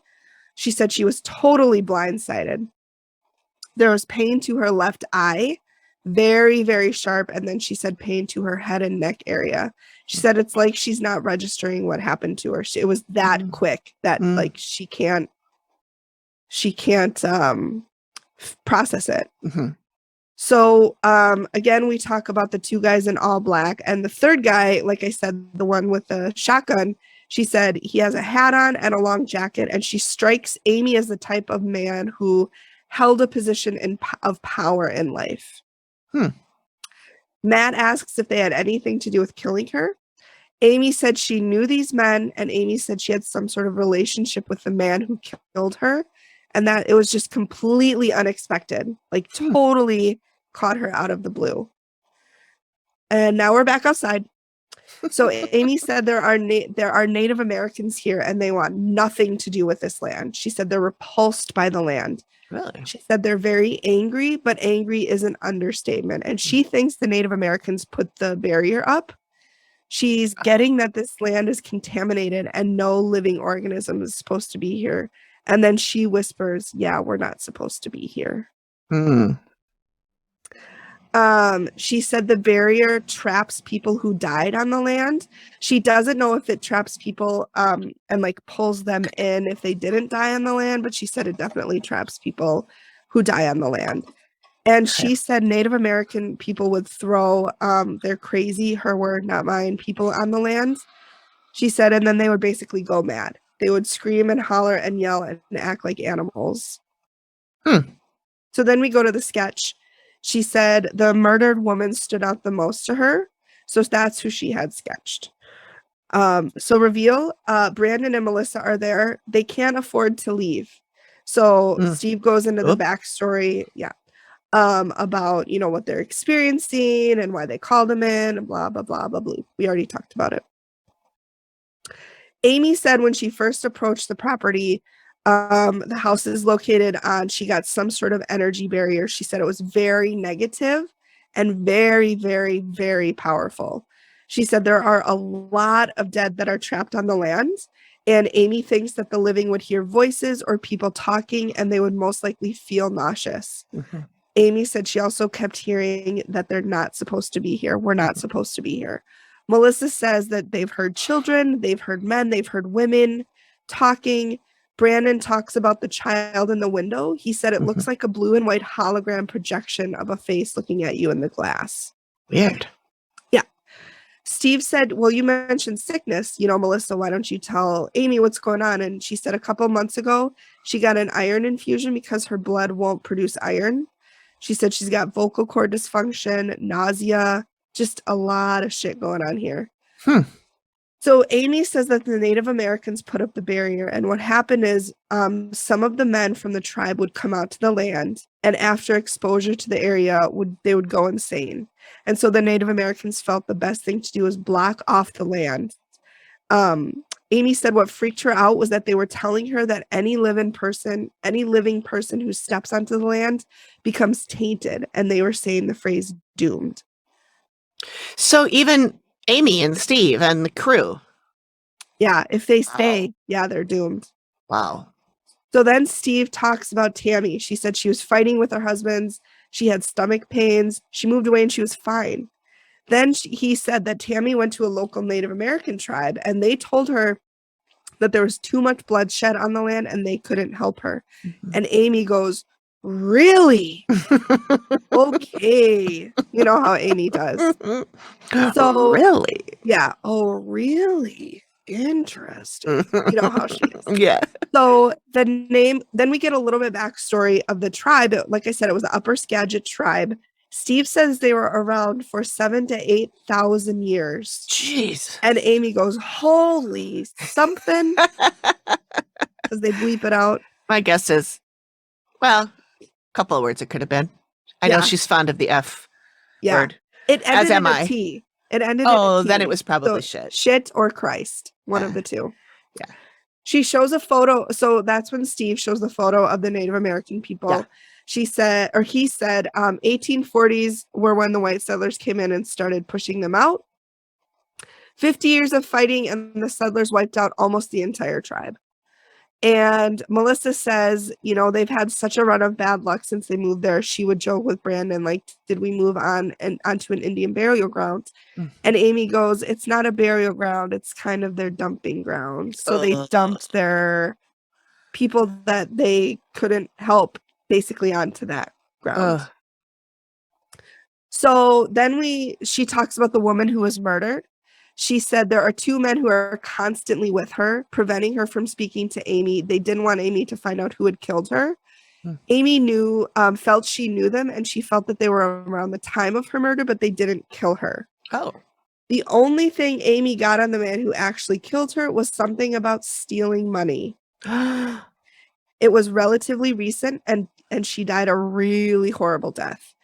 She said she was totally blindsided. There was pain to her left eye, very, very sharp. And then she said pain to her head and neck area. She said it's like she's not registering what happened to her. It was that quick that like she can't process it. So again, we talk about the two guys in all black, and the third guy, like I said, the one with the shotgun, she said he has a hat on and a long jacket, and she strikes Amy as the type of man who held a position of power in life. Matt asks if they had anything to do with killing her. Amy said she knew these men, and Amy said she had some sort of relationship with the man who killed her, and that it was just completely unexpected, like totally caught her out of the blue. And now we're back outside. So Amy said there are Native Americans here, and they want nothing to do with this land. She said they're repulsed by the land. Really? She said they're very angry, but angry is an understatement. And she thinks the Native Americans put the barrier up. She's getting that this land is contaminated and no living organism is supposed to be here. And then she whispers, yeah, we're not supposed to be here. She said the barrier traps people who died on the land. She doesn't know if it traps people and like pulls them in if they didn't die on the land, but she said it definitely traps people who die on the land. And she said Native American people would throw their crazy, her word, not mine, people on the land. She said, and then they would basically go mad. They would scream and holler and yell and act like animals. So then we go to the sketch. She said the murdered woman stood out the most to her. So that's who she had sketched. So reveal, Brandon and Melissa are there. They can't afford to leave. So Steve goes into the backstory. About, you know, what they're experiencing and why they called him in and blah, blah, blah, blah, blah. We already talked about it. Amy said when she first approached the property, the house is located on, she got some sort of energy barrier. She said it was very negative and very, very, very powerful. She said there are a lot of dead that are trapped on the land. And Amy thinks that the living would hear voices or people talking and they would most likely feel nauseous. Amy said she also kept hearing that they're not supposed to be here. We're not supposed to be here. Melissa says that they've heard children, they've heard men, they've heard women talking. Brandon talks about the child in the window. He said it looks like a blue and white hologram projection of a face looking at you in the glass. Weird. Yeah. Steve said, well, you mentioned sickness. You know, Melissa, why don't you tell Amy what's going on? And she said a couple months ago, she got an iron infusion because her blood won't produce iron. She said she's got vocal cord dysfunction, nausea, just a lot of shit going on here. So Amy says that the Native Americans put up the barrier. And what happened is some of the men from the tribe would come out to the land. And after exposure to the area, they would go insane. And so the Native Americans felt the best thing to do was block off the land. Amy said what freaked her out was that they were telling her that any living person who steps onto the land becomes tainted. And they were saying the phrase doomed. So even Amy and Steve and the crew. Yeah, if they stay, they're doomed. Wow. So then Steve talks about Tammy. She said she was fighting with her husbands. She had stomach pains. She moved away and she was fine. Then he said that Tammy went to a local Native American tribe and they told her that there was too much bloodshed on the land and they couldn't help her. And Amy goes, really? Okay. You know how Amy does. So really? Yeah. Oh, really? Interesting. You know how she is. Yeah. So then we get a little bit backstory of the tribe. Like I said, it was the Upper Skagit tribe. Steve says they were around for 7,000 to 8,000 years. Jeez. And Amy goes, holy something. Because they bleep it out. My guess is, well, a couple of words it could have been. I know she's fond of the F word. It ended As am in I. a T. It ended Oh, in a T. then it was probably So, shit. Shit or Christ. One of the two. Yeah. She shows a photo. So that's when Steve shows the photo of the Native American people. Yeah. He said, 1840s were when the white settlers came in and started pushing them out. 50 years of fighting and the settlers wiped out almost the entire tribe. And Melissa says, they've had such a run of bad luck since they moved there. She would joke with Brandon, like, did we move on and onto an Indian burial ground? Mm-hmm. And Amy goes, it's not a burial ground. It's kind of their dumping ground. So they dumped their people that they couldn't help basically onto that ground. So then she talks about the woman who was murdered. She said there are two men who are constantly with her, preventing her from speaking to Amy. They didn't want Amy to find out who had killed her. Amy felt she knew them, and she felt that they were around the time of her murder, but they didn't kill her. Oh. The only thing Amy got on the man who actually killed her was something about stealing money. It was relatively recent, and she died a really horrible death.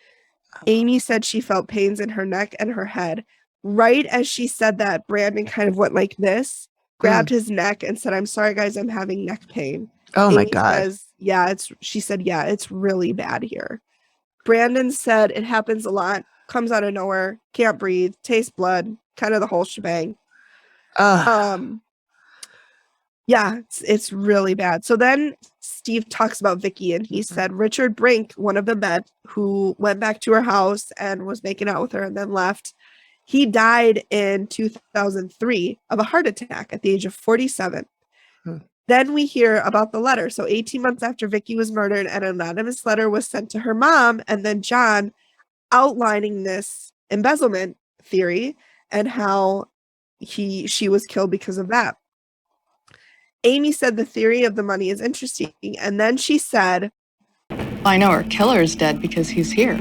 Amy said she felt pains in her neck and her head. Right as she said that, Brandon kind of went like this, grabbed his neck and said, I'm sorry, guys, I'm having neck pain. Oh, Amy my God. says, she said, it's really bad here. Brandon said it happens a lot, comes out of nowhere, can't breathe, tastes blood, kind of the whole shebang. It's really bad. So then Steve talks about Vicky, and he said Richard Brink, one of the men who went back to her house and was making out with her and then left, he died in 2003 of a heart attack at the age of 47. Then we hear about the letter. So 18 months after Vicky was murdered, an anonymous letter was sent to her mom and then John, outlining this embezzlement theory and how she was killed because of that. Amy said the theory of the money is interesting. And then she said, I know our killer's dead because he's here.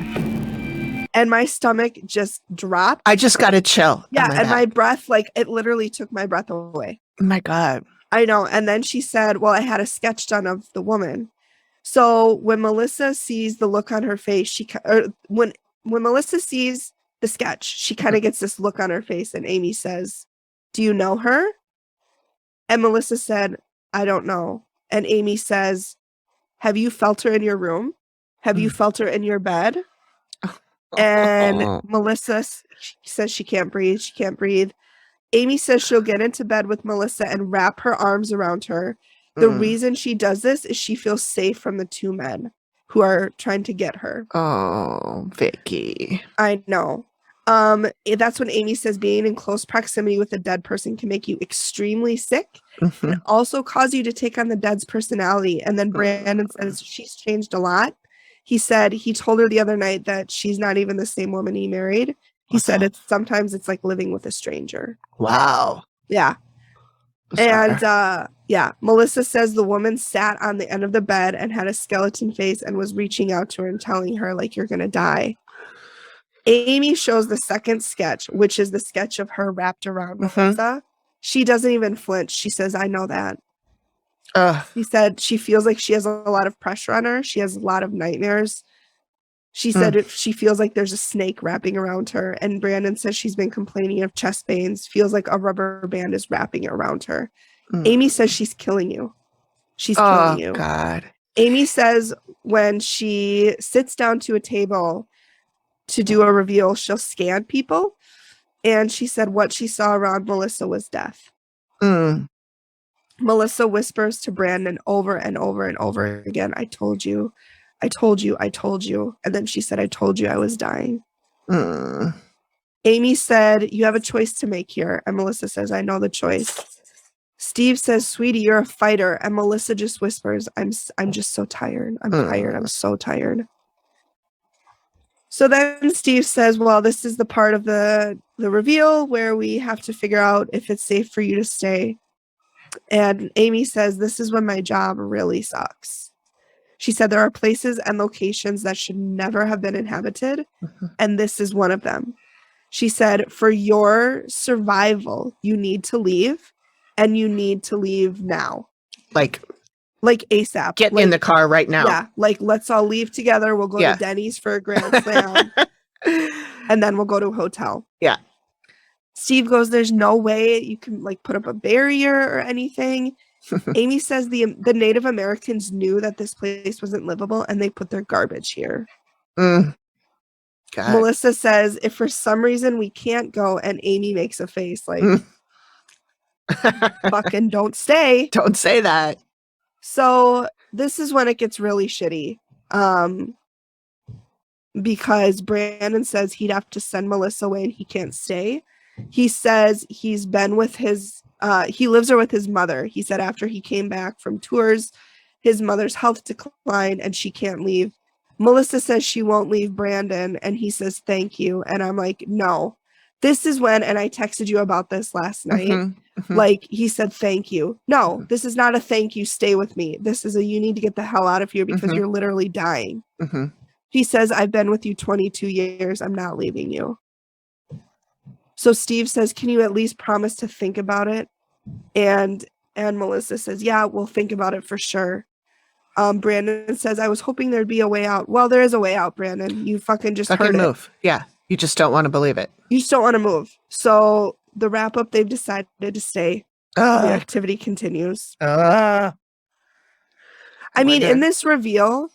And my stomach just dropped. I just got a chill. Yeah, and my breath, it literally took my breath away. Oh my God. I know. And then she said, well, I had a sketch done of the woman. So when Melissa sees the look on her face, when Melissa sees the sketch, she kind of gets this look on her face, and Amy says, do you know her? And Melissa said, I don't know. And Amy says, have you felt her in your room? Have you felt her in your bed? And Melissa says she can't breathe. She can't breathe. Amy says she'll get into bed with Melissa and wrap her arms around her. The reason she does this is she feels safe from the two men who are trying to get her. Oh, Vicky. I know. That's when Amy says being in close proximity with a dead person can make you extremely sick and also cause you to take on the dead's personality. And then Brandon says she's changed a lot. He said he told her the other night that she's not even the same woman he married. He said sometimes it's like living with a stranger. Wow. Yeah. And Melissa says the woman sat on the end of the bed and had a skeleton face and was reaching out to her and telling her, like, you're going to die. Amy shows the second sketch, which is the sketch of her wrapped around Melissa. She doesn't even flinch. She says, I know that. She said she feels like she has a lot of pressure on her. She has a lot of nightmares. She said she feels like there's a snake wrapping around her. And Brandon says she's been complaining of chest pains, feels like a rubber band is wrapping around her. Amy says she's killing you. She's killing you. God. Amy says when she sits down to a table to do a reveal, she'll scan people. And she said what she saw around Melissa was death. Melissa whispers to Brandon over and over and over again, I told you, I told you, I told you. And then she said, I told you I was dying. Amy said, you have a choice to make here. And Melissa says, I know the choice. Steve says, sweetie, you're a fighter. And Melissa just whispers, I'm just so tired. I'm tired. I'm so tired. So then Steve says, well, this is the part of the reveal where we have to figure out if it's safe for you to stay. And Amy says, this is when my job really sucks. She said there are places and locations that should never have been inhabited, and this is one of them. She said, for your survival, you need to leave, and you need to leave now. Like ASAP. Get in the car right now. Yeah, let's all leave together. We'll go to Denny's for a Grand Slam, and then we'll go to a hotel. Yeah. Steve goes, there's no way you can put up a barrier or anything. Amy says the Native Americans knew that this place wasn't livable, and they put their garbage here. God. Melissa says, if for some reason we can't go, and Amy makes a face fucking don't stay. Don't say that. So this is when it gets really shitty. Because Brandon says he'd have to send Melissa away and he can't stay. He says he's been with he lives there with his mother. He said after he came back from tours, his mother's health declined and she can't leave. Melissa says she won't leave Brandon, and he says thank you. And I'm like, no. This is when, and I texted you about this last night, he said thank you. No, this is not a thank you, stay with me. This is you need to get the hell out of here because you're literally dying. He says, I've been with you 22 years. I'm not leaving you. So Steve says, can you at least promise to think about it? And Melissa says, yeah, we'll think about it for sure. Brandon says, I was hoping there'd be a way out. Well, there is a way out, Brandon. You fucking just heard move. it. Yeah. You just don't want to believe it. You just don't want to move. So the wrap up, they've decided to stay. The activity continues. I mean, in this reveal,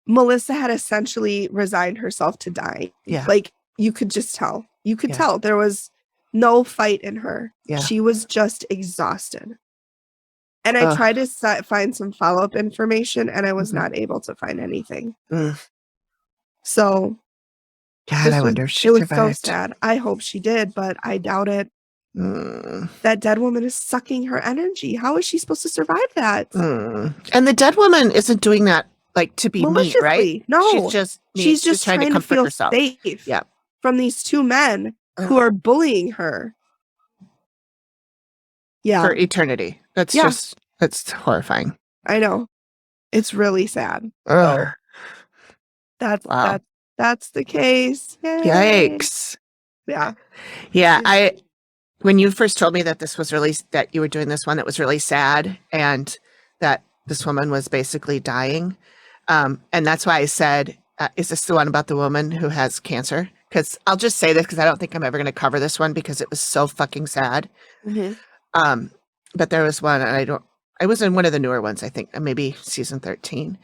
Melissa had essentially resigned herself to dying. Yeah. You could just tell. You could tell there was no fight in her. Yeah. She was just exhausted. And I tried to find some follow-up information, and I was not able to find anything. So, God, I wonder if she survived. It was so sad. I hope she did, but I doubt it. That dead woman is sucking her energy. How is she supposed to survive that? And the dead woman isn't doing that to be mean, right? No, she's just trying to comfort feel herself. Safe from these two men who are bullying her. Yeah, for eternity. That's that's horrifying. I know. It's really sad. That's the case. Yay. Yikes. Yeah. When you first told me that this was that you were doing this one that was really sad and that this woman was basically dying. And that's why I said, is this the one about the woman who has cancer? Because I'll just say this because I don't think I'm ever going to cover this one because it was so fucking sad. But there was one, and I was in one of the newer ones, I think, maybe season 13.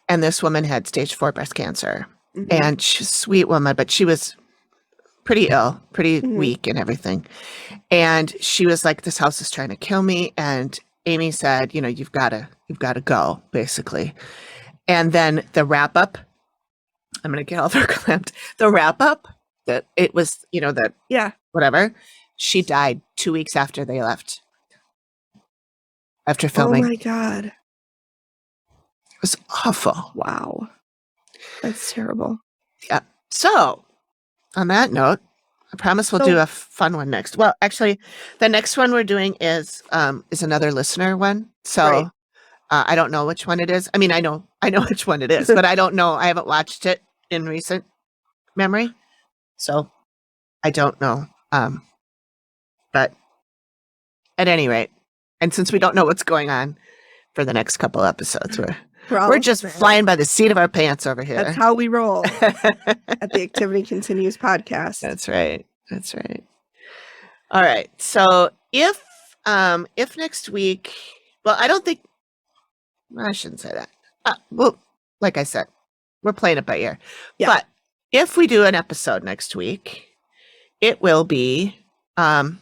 And this woman had stage 4 breast cancer. And she's a sweet woman, but she was pretty ill, pretty weak and everything. And she was like, this house is trying to kill me. And Amy said, you've got to go, basically. And then the wrap up, I'm going to get all verklempt. The wrap up that it was, whatever. She died 2 weeks after they left. After filming. Oh my God. It was awful. Wow. That's terrible. Yeah. So, on that note, I promise we'll do a fun one next. Well, actually, the next one we're doing is another listener one. So, I don't know which one it is. I mean, I know which one it is, but I don't know. I haven't watched it in recent memory. So, I don't know. But at any rate, and since we don't know what's going on for the next couple episodes, we're just flying by the seat of our pants over here. That's how we roll at the Activity Continues podcast. That's right. All right. So if next week, well, I shouldn't say that. Well, like I said, we're playing it by ear. Yeah. But if we do an episode next week, it will be, I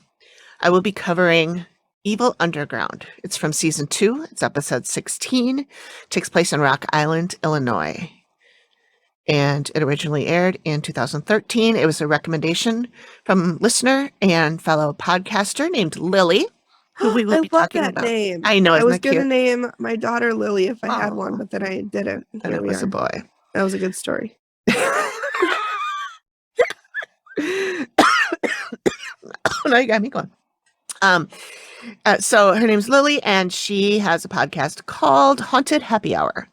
will be covering Evil Underground. It's from season 2. It's episode 16. Takes place in Rock Island, Illinois. And it originally aired in 2013. It was a recommendation from listener and fellow podcaster named Lily, who we will be talking about. Name. I know. I was going to name my daughter Lily if I had one, but then I didn't. And it was a boy. That was a good story. Now you got me going. So her name's Lily, and she has a podcast called Haunted Happy Hour.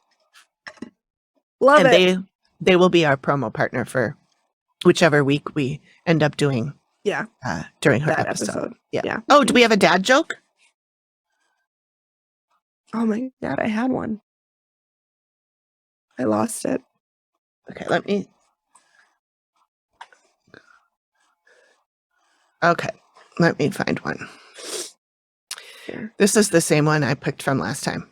Love and it. they will be our promo partner for whichever week we end up doing. Yeah. During her That episode. Yeah. Yeah. Oh, do we have a dad joke? Oh my God, I had one. I lost it. Okay, let me find one. Here. This is the same one I picked from last time.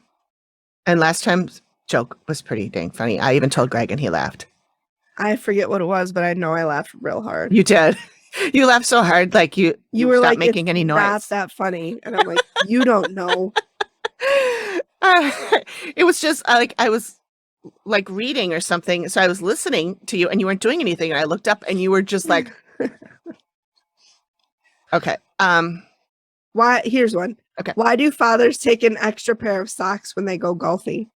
And last time's joke was pretty dang funny. I even told Greg and he laughed. I forget what it was, but I know I laughed real hard. You did. You laughed so hard, like you were stopped like making any noise. Not that funny. And I'm like, you don't know. It was just like I was like reading or something. So I was listening to you and you weren't doing anything. And I looked up and you were just like, okay. Why? Here's one. Okay. Why do fathers take an extra pair of socks when they go golfing?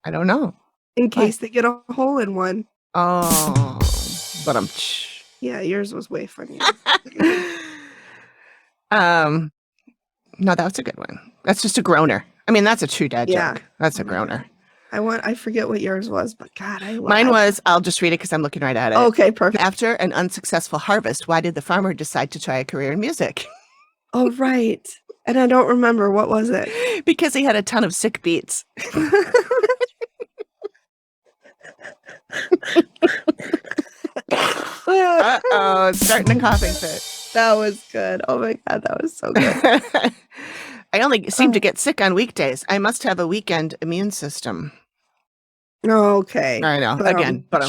I don't know. In case they get a hole in one. Oh, but yeah, yours was way funnier. No, that was a good one. That's just a groaner. I mean, that's a true dad joke. That's a groaner. I forget what yours was, but God, mine was, I'll just read it because I'm looking right at it. Okay, perfect. After an unsuccessful harvest, why did the farmer decide to try a career in music? Oh, right. And I don't remember. What was it? Because he had a ton of sick beats. Uh-oh, it's starting a coughing fit. That was good. Oh my God, that was so good. I only seem to get sick on weekdays. I must have a weekend immune system. Okay. I know. Again, but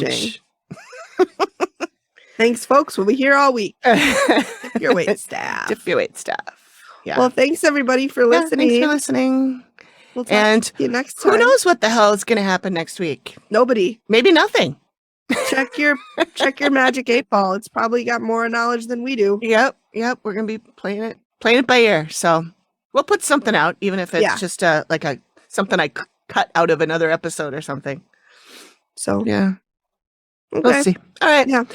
thanks, folks. We'll be here all week. Dip your wait staff. Dip your wait staff. Yeah. Well, thanks everybody for listening. Thanks for listening. We'll talk to you next time. Who knows what the hell is going to happen next week? Nobody. Maybe nothing. Check your magic 8-ball. It's probably got more knowledge than we do. Yep. We're going to be playing it by ear. So we'll put something out, even if it's just something I cut out of another episode or something. So yeah. Okay. We'll see. All right. Yeah.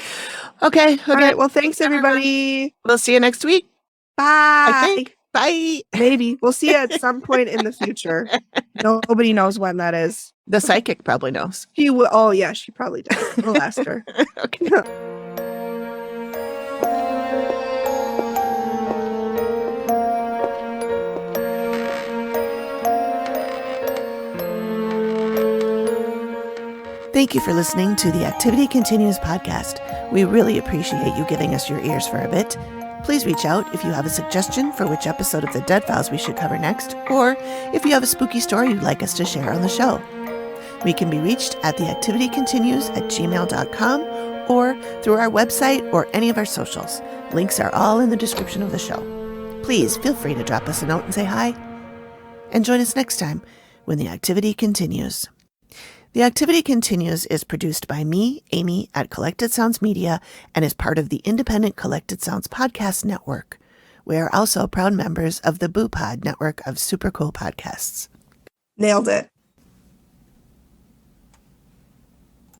Okay. All right. Well, thanks everybody. We'll see you next week. Bye. I think. Bye. Maybe. We'll see you at some point in the future. Nobody knows when that is. The psychic probably knows. She will. Oh, yeah, she probably does. We'll ask her. Okay. Thank you for listening to the Activity Continues podcast. We really appreciate you giving us your ears for a bit. Please reach out if you have a suggestion for which episode of the Dead Files we should cover next, or if you have a spooky story you'd like us to share on the show. We can be reached at theactivitycontinues@gmail.com or through our website or any of our socials. Links are all in the description of the show. Please feel free to drop us a note and say hi. And join us next time when the activity continues. The Activity Continues is produced by me, Amy, at Collected Sounds Media and is part of the independent Collected Sounds podcast network. We are also proud members of the Boo Pod network of super cool podcasts. Nailed it.